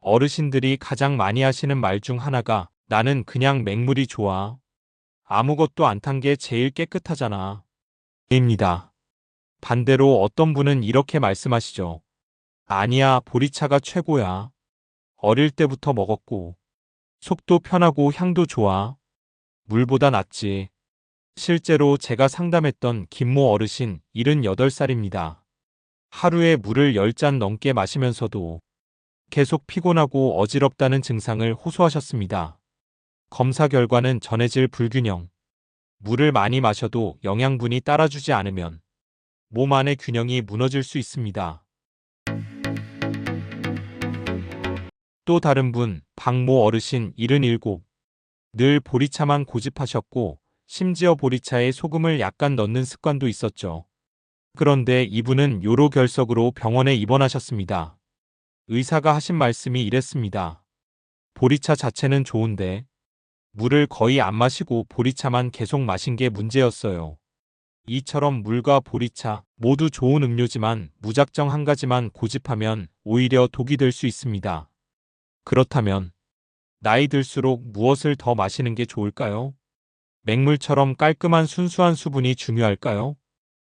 어르신들이 가장 많이 하시는 말 중 하나가 나는 그냥 맹물이 좋아. 아무것도 안 탄 게 제일 깨끗하잖아. 입니다. 반대로 어떤 분은 이렇게 말씀하시죠. 아니야, 보리차가 최고야. 어릴 때부터 먹었고, 속도 편하고 향도 좋아. 물보다 낫지. 실제로 제가 상담했던 김모 어르신 78살입니다. 하루에 물을 10잔 넘게 마시면서도 계속 피곤하고 어지럽다는 증상을 호소하셨습니다. 검사 결과는 전해질 불균형. 물을 많이 마셔도 영양분이 따라주지 않으면 몸 안의 균형이 무너질 수 있습니다. 또 다른 분, 박모 어르신 77. 늘 보리차만 고집하셨고 심지어 보리차에 소금을 약간 넣는 습관도 있었죠. 그런데 이분은 요로결석으로 병원에 입원하셨습니다. 의사가 하신 말씀이 이랬습니다. 보리차 자체는 좋은데 물을 거의 안 마시고 보리차만 계속 마신 게 문제였어요. 이처럼 물과 보리차 모두 좋은 음료지만 무작정 한 가지만 고집하면 오히려 독이 될 수 있습니다. 그렇다면 나이 들수록 무엇을 더 마시는 게 좋을까요? 맹물처럼 깔끔한 순수한 수분이 중요할까요?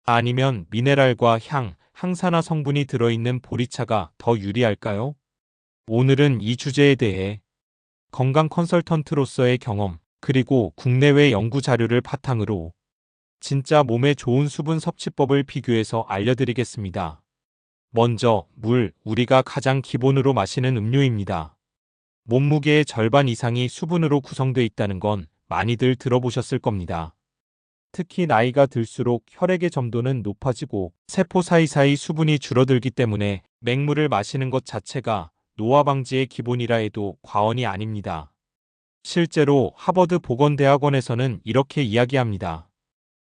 아니면 미네랄과 향, 항산화 성분이 들어있는 보리차가 더 유리할까요? 오늘은 이 주제에 대해 건강 컨설턴트로서의 경험, 그리고 국내외 연구 자료를 바탕으로 진짜 몸에 좋은 수분 섭취법을 비교해서 알려드리겠습니다. 먼저, 물, 우리가 가장 기본으로 마시는 음료입니다. 몸무게의 절반 이상이 수분으로 구성되어 있다는 건 많이들 들어보셨을 겁니다. 특히 나이가 들수록 혈액의 점도는 높아지고 세포 사이사이 수분이 줄어들기 때문에 맹물을 마시는 것 자체가 노화 방지의 기본이라 해도 과언이 아닙니다. 실제로 하버드 보건대학원에서는 이렇게 이야기합니다.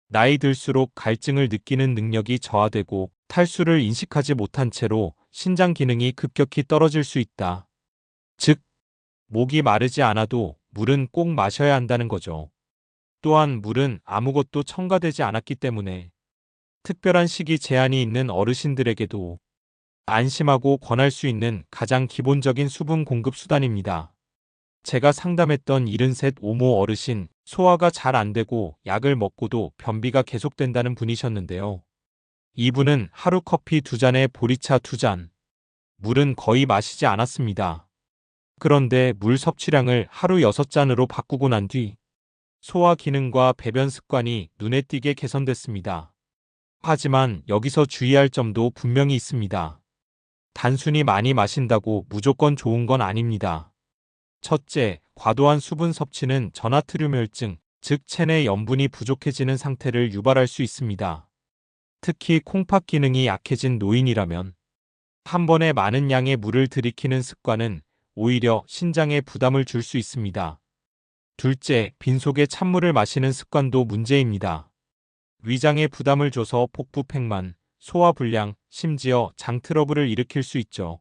나이 들수록 갈증을 느끼는 능력이 저하되고 탈수를 인식하지 못한 채로 신장 기능이 급격히 떨어질 수 있다. 즉, 목이 마르지 않아도 물은 꼭 마셔야 한다는 거죠. 또한 물은 아무것도 첨가되지 않았기 때문에 특별한 식이 제한이 있는 어르신들에게도 안심하고 권할 수 있는 가장 기본적인 수분 공급 수단입니다. 제가 상담했던 73 오모 어르신, 소화가 잘 안 되고 약을 먹고도 변비가 계속된다는 분이셨는데요. 이분은 하루 커피 2잔에 보리차 2잔, 물은 거의 마시지 않았습니다. 그런데 물 섭취량을 하루 6잔으로 바꾸고 난 뒤 소화 기능과 배변 습관이 눈에 띄게 개선됐습니다. 하지만 여기서 주의할 점도 분명히 있습니다. 단순히 많이 마신다고 무조건 좋은 건 아닙니다. 첫째, 과도한 수분 섭취는 저나트륨 혈증, 즉 체내 염분이 부족해지는 상태를 유발할 수 있습니다. 특히 콩팥 기능이 약해진 노인이라면 한 번에 많은 양의 물을 들이키는 습관은 오히려 신장에 부담을 줄 수 있습니다. 둘째, 빈속에 찬물을 마시는 습관도 문제입니다. 위장에 부담을 줘서 복부팽만, 소화불량, 심지어 장 트러블을 일으킬 수 있죠.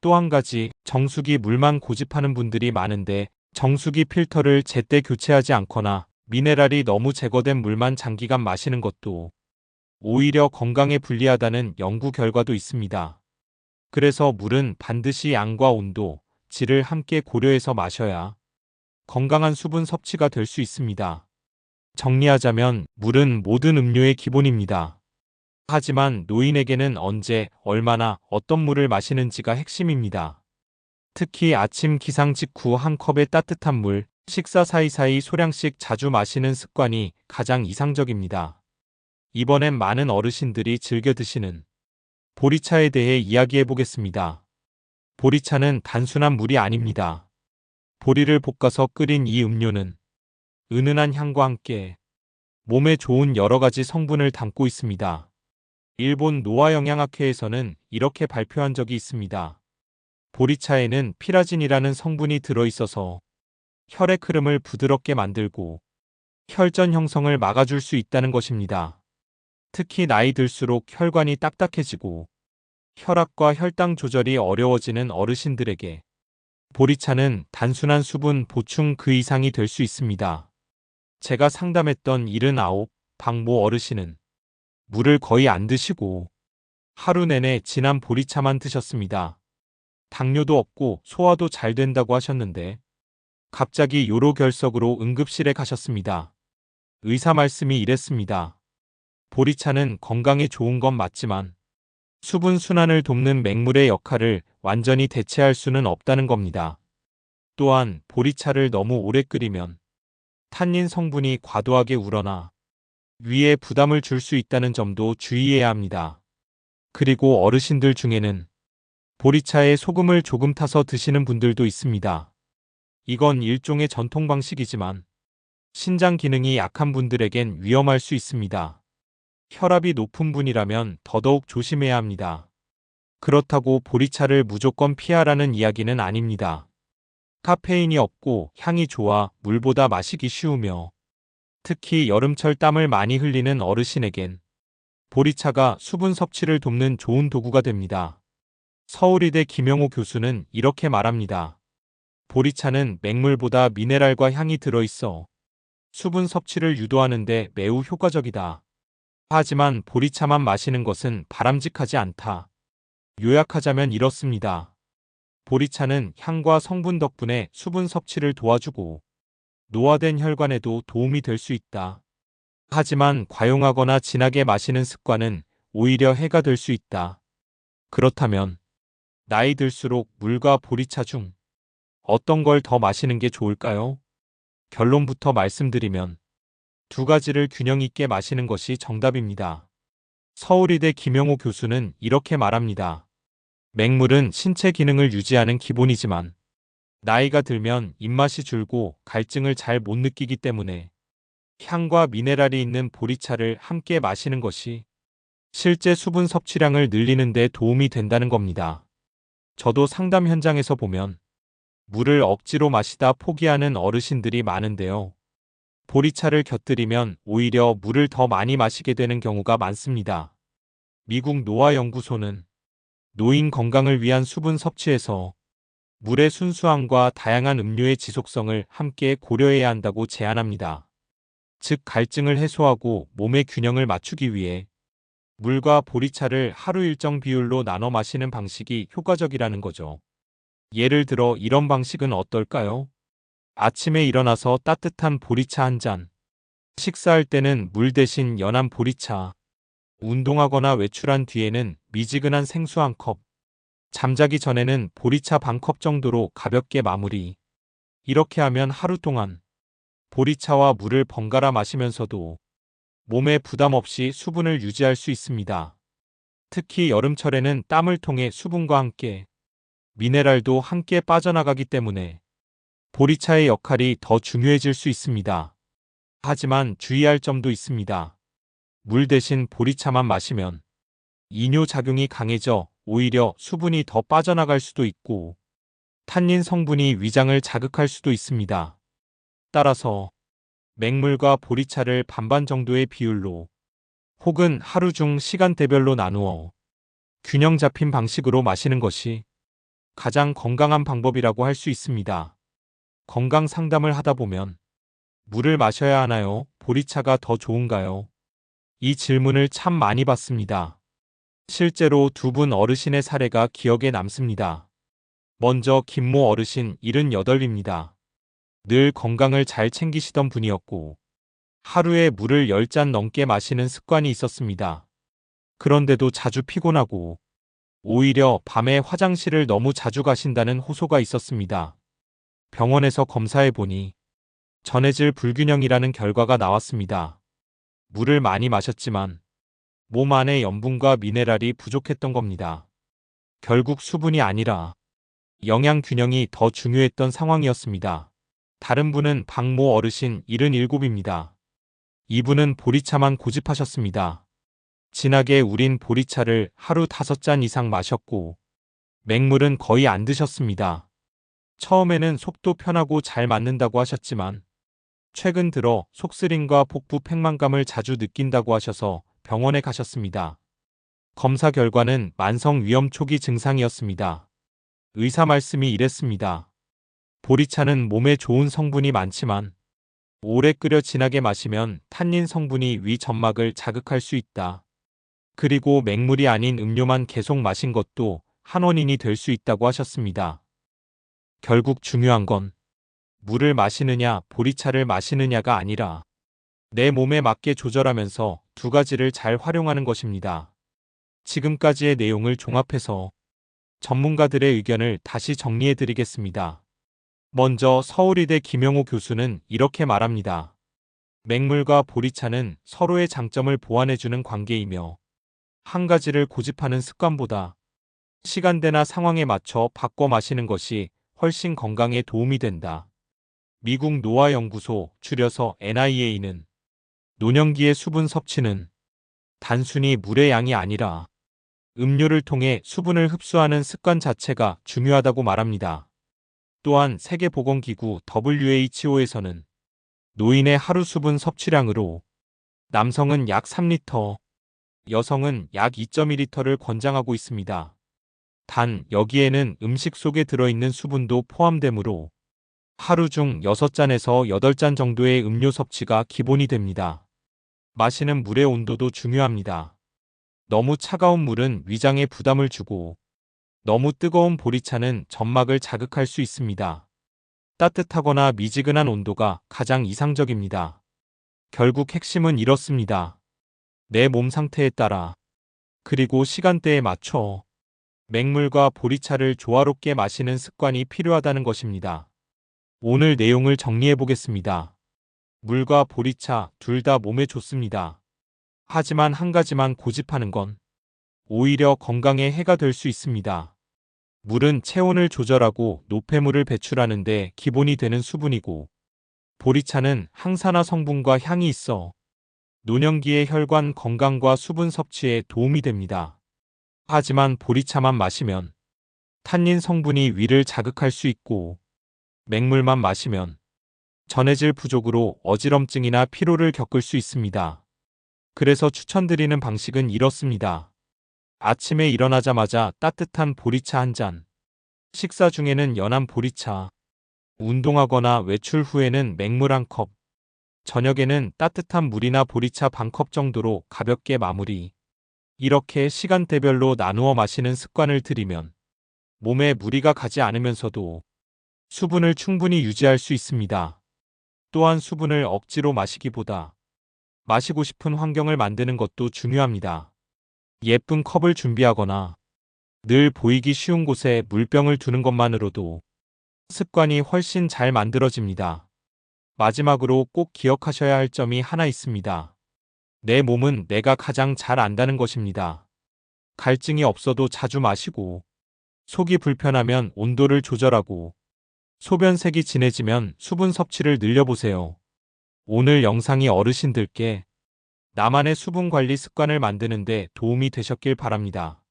또 한 가지, 정수기 물만 고집하는 분들이 많은데 정수기 필터를 제때 교체하지 않거나 미네랄이 너무 제거된 물만 장기간 마시는 것도 오히려 건강에 불리하다는 연구 결과도 있습니다. 그래서 물은 반드시 양과 온도, 질을 함께 고려해서 마셔야 건강한 수분 섭취가 될 수 있습니다. 정리하자면 물은 모든 음료의 기본입니다. 하지만 노인에게는 언제, 얼마나, 어떤 물을 마시는지가 핵심입니다. 특히 아침 기상 직후 한 컵의 따뜻한 물, 식사 사이사이 소량씩 자주 마시는 습관이 가장 이상적입니다. 이번엔 많은 어르신들이 즐겨 드시는 보리차에 대해 이야기해 보겠습니다. 보리차는 단순한 물이 아닙니다. 보리를 볶아서 끓인 이 음료는 은은한 향과 함께 몸에 좋은 여러 가지 성분을 담고 있습니다. 일본 노화영양학회에서는 이렇게 발표한 적이 있습니다. 보리차에는 피라진이라는 성분이 들어있어서 혈액 흐름을 부드럽게 만들고 혈전 형성을 막아줄 수 있다는 것입니다. 특히 나이 들수록 혈관이 딱딱해지고 혈압과 혈당 조절이 어려워지는 어르신들에게 보리차는 단순한 수분 보충 그 이상이 될 수 있습니다. 제가 상담했던 79 박모 어르신은 물을 거의 안 드시고 하루 내내 진한 보리차만 드셨습니다. 당뇨도 없고 소화도 잘 된다고 하셨는데 갑자기 요로결석으로 응급실에 가셨습니다. 의사 말씀이 이랬습니다. 보리차는 건강에 좋은 건 맞지만 수분 순환을 돕는 맹물의 역할을 완전히 대체할 수는 없다는 겁니다. 또한 보리차를 너무 오래 끓이면 탄닌 성분이 과도하게 우러나 위에 부담을 줄 수 있다는 점도 주의해야 합니다. 그리고 어르신들 중에는 보리차에 소금을 조금 타서 드시는 분들도 있습니다. 이건 일종의 전통 방식이지만 신장 기능이 약한 분들에겐 위험할 수 있습니다. 혈압이 높은 분이라면 더더욱 조심해야 합니다. 그렇다고 보리차를 무조건 피하라는 이야기는 아닙니다. 카페인이 없고 향이 좋아 물보다 마시기 쉬우며 특히 여름철 땀을 많이 흘리는 어르신에겐 보리차가 수분 섭취를 돕는 좋은 도구가 됩니다. 서울의대 김영호 교수는 이렇게 말합니다. 보리차는 맹물보다 미네랄과 향이 들어있어 수분 섭취를 유도하는 데 매우 효과적이다. 하지만 보리차만 마시는 것은 바람직하지 않다. 요약하자면 이렇습니다. 보리차는 향과 성분 덕분에 수분 섭취를 도와주고 노화된 혈관에도 도움이 될 수 있다. 하지만 과용하거나 진하게 마시는 습관은 오히려 해가 될 수 있다. 그렇다면 나이 들수록 물과 보리차 중 어떤 걸 더 마시는 게 좋을까요? 결론부터 말씀드리면 두 가지를 균형 있게 마시는 것이 정답입니다. 서울의대 김영호 교수는 이렇게 말합니다. 맹물은 신체 기능을 유지하는 기본이지만 나이가 들면 입맛이 줄고 갈증을 잘 못 느끼기 때문에 향과 미네랄이 있는 보리차를 함께 마시는 것이 실제 수분 섭취량을 늘리는 데 도움이 된다는 겁니다. 저도 상담 현장에서 보면 물을 억지로 마시다 포기하는 어르신들이 많은데요. 보리차를 곁들이면 오히려 물을 더 많이 마시게 되는 경우가 많습니다. 미국 노화연구소는 노인 건강을 위한 수분 섭취에서 물의 순수함과 다양한 음료의 지속성을 함께 고려해야 한다고 제안합니다. 즉 갈증을 해소하고 몸의 균형을 맞추기 위해 물과 보리차를 하루 일정 비율로 나눠 마시는 방식이 효과적이라는 거죠. 예를 들어 이런 방식은 어떨까요? 아침에 일어나서 따뜻한 보리차 한 잔, 식사할 때는 물 대신 연한 보리차, 운동하거나 외출한 뒤에는 미지근한 생수 한 컵, 잠자기 전에는 보리차 반 컵 정도로 가볍게 마무리. 이렇게 하면 하루 동안 보리차와 물을 번갈아 마시면서도 몸에 부담 없이 수분을 유지할 수 있습니다. 특히 여름철에는 땀을 통해 수분과 함께 미네랄도 함께 빠져나가기 때문에 보리차의 역할이 더 중요해질 수 있습니다. 하지만 주의할 점도 있습니다. 물 대신 보리차만 마시면 이뇨작용이 강해져 오히려 수분이 더 빠져나갈 수도 있고 탄닌 성분이 위장을 자극할 수도 있습니다. 따라서 맹물과 보리차를 반반 정도의 비율로 혹은 하루 중 시간대별로 나누어 균형 잡힌 방식으로 마시는 것이 가장 건강한 방법이라고 할 수 있습니다. 건강 상담을 하다 보면 물을 마셔야 하나요? 보리차가 더 좋은가요? 이 질문을 참 많이 받습니다. 실제로 두 분 어르신의 사례가 기억에 남습니다. 먼저 김모 어르신 78입니다. 늘 건강을 잘 챙기시던 분이었고 하루에 물을 10잔 넘게 마시는 습관이 있었습니다. 그런데도 자주 피곤하고 오히려 밤에 화장실을 너무 자주 가신다는 호소가 있었습니다. 병원에서 검사해 보니 전해질 불균형이라는 결과가 나왔습니다. 물을 많이 마셨지만 몸 안에 염분과 미네랄이 부족했던 겁니다. 결국 수분이 아니라 영양 균형이 더 중요했던 상황이었습니다. 다른 분은 박모 어르신 77입니다. 이분은 보리차만 고집하셨습니다. 진하게 우린 보리차를 하루 5잔 이상 마셨고 맹물은 거의 안 드셨습니다. 처음에는 속도 편하고 잘 맞는다고 하셨지만 최근 들어 속쓰림과 복부 팽만감을 자주 느낀다고 하셔서 병원에 가셨습니다. 검사 결과는 만성 위염 초기 증상이었습니다. 의사 말씀이 이랬습니다. 보리차는 몸에 좋은 성분이 많지만 오래 끓여 진하게 마시면 탄닌 성분이 위 점막을 자극할 수 있다. 그리고 맹물이 아닌 음료만 계속 마신 것도 한 원인이 될 수 있다고 하셨습니다. 결국 중요한 건 물을 마시느냐, 보리차를 마시느냐가 아니라 내 몸에 맞게 조절하면서 두 가지를 잘 활용하는 것입니다. 지금까지의 내용을 종합해서 전문가들의 의견을 다시 정리해 드리겠습니다. 먼저 서울의대 김영호 교수는 이렇게 말합니다. 맹물과 보리차는 서로의 장점을 보완해주는 관계이며 한 가지를 고집하는 습관보다 시간대나 상황에 맞춰 바꿔 마시는 것이 훨씬 건강에 도움이 된다. 미국 노화연구소 줄여서 NIA는 노년기의 수분 섭취는 단순히 물의 양이 아니라 음료를 통해 수분을 흡수하는 습관 자체가 중요하다고 말합니다. 또한 세계보건기구 WHO에서는 노인의 하루 수분 섭취량으로 남성은 약 3리터, 여성은 약 2.2리터를 권장하고 있습니다. 단 여기에는 음식 속에 들어있는 수분도 포함되므로 하루 중 6잔에서 8잔 정도의 음료 섭취가 기본이 됩니다. 마시는 물의 온도도 중요합니다. 너무 차가운 물은 위장에 부담을 주고 너무 뜨거운 보리차는 점막을 자극할 수 있습니다. 따뜻하거나 미지근한 온도가 가장 이상적입니다. 결국 핵심은 이렇습니다. 내 몸 상태에 따라 그리고 시간대에 맞춰 맹물과 보리차를 조화롭게 마시는 습관이 필요하다는 것입니다. 오늘 내용을 정리해 보겠습니다. 물과 보리차 둘 다 몸에 좋습니다. 하지만 한 가지만 고집하는 건 오히려 건강에 해가 될 수 있습니다. 물은 체온을 조절하고 노폐물을 배출하는 데 기본이 되는 수분이고 보리차는 항산화 성분과 향이 있어 노년기의 혈관 건강과 수분 섭취에 도움이 됩니다. 하지만 보리차만 마시면 탄닌 성분이 위를 자극할 수 있고 맹물만 마시면 전해질 부족으로 어지럼증이나 피로를 겪을 수 있습니다. 그래서 추천드리는 방식은 이렇습니다. 아침에 일어나자마자 따뜻한 보리차 한 잔, 식사 중에는 연한 보리차, 운동하거나 외출 후에는 맹물 한 컵, 저녁에는 따뜻한 물이나 보리차 반 컵 정도로 가볍게 마무리. 이렇게 시간대별로 나누어 마시는 습관을 들이면 몸에 무리가 가지 않으면서도 수분을 충분히 유지할 수 있습니다. 또한 수분을 억지로 마시기보다 마시고 싶은 환경을 만드는 것도 중요합니다. 예쁜 컵을 준비하거나 늘 보이기 쉬운 곳에 물병을 두는 것만으로도 습관이 훨씬 잘 만들어집니다. 마지막으로 꼭 기억하셔야 할 점이 하나 있습니다. 내 몸은 내가 가장 잘 안다는 것입니다. 갈증이 없어도 자주 마시고, 속이 불편하면 온도를 조절하고, 소변색이 진해지면 수분 섭취를 늘려보세요. 오늘 영상이 어르신들께 나만의 수분 관리 습관을 만드는 데 도움이 되셨길 바랍니다.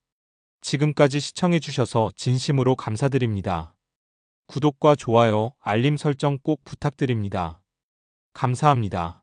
지금까지 시청해주셔서 진심으로 감사드립니다. 구독과 좋아요, 알림 설정 꼭 부탁드립니다. 감사합니다.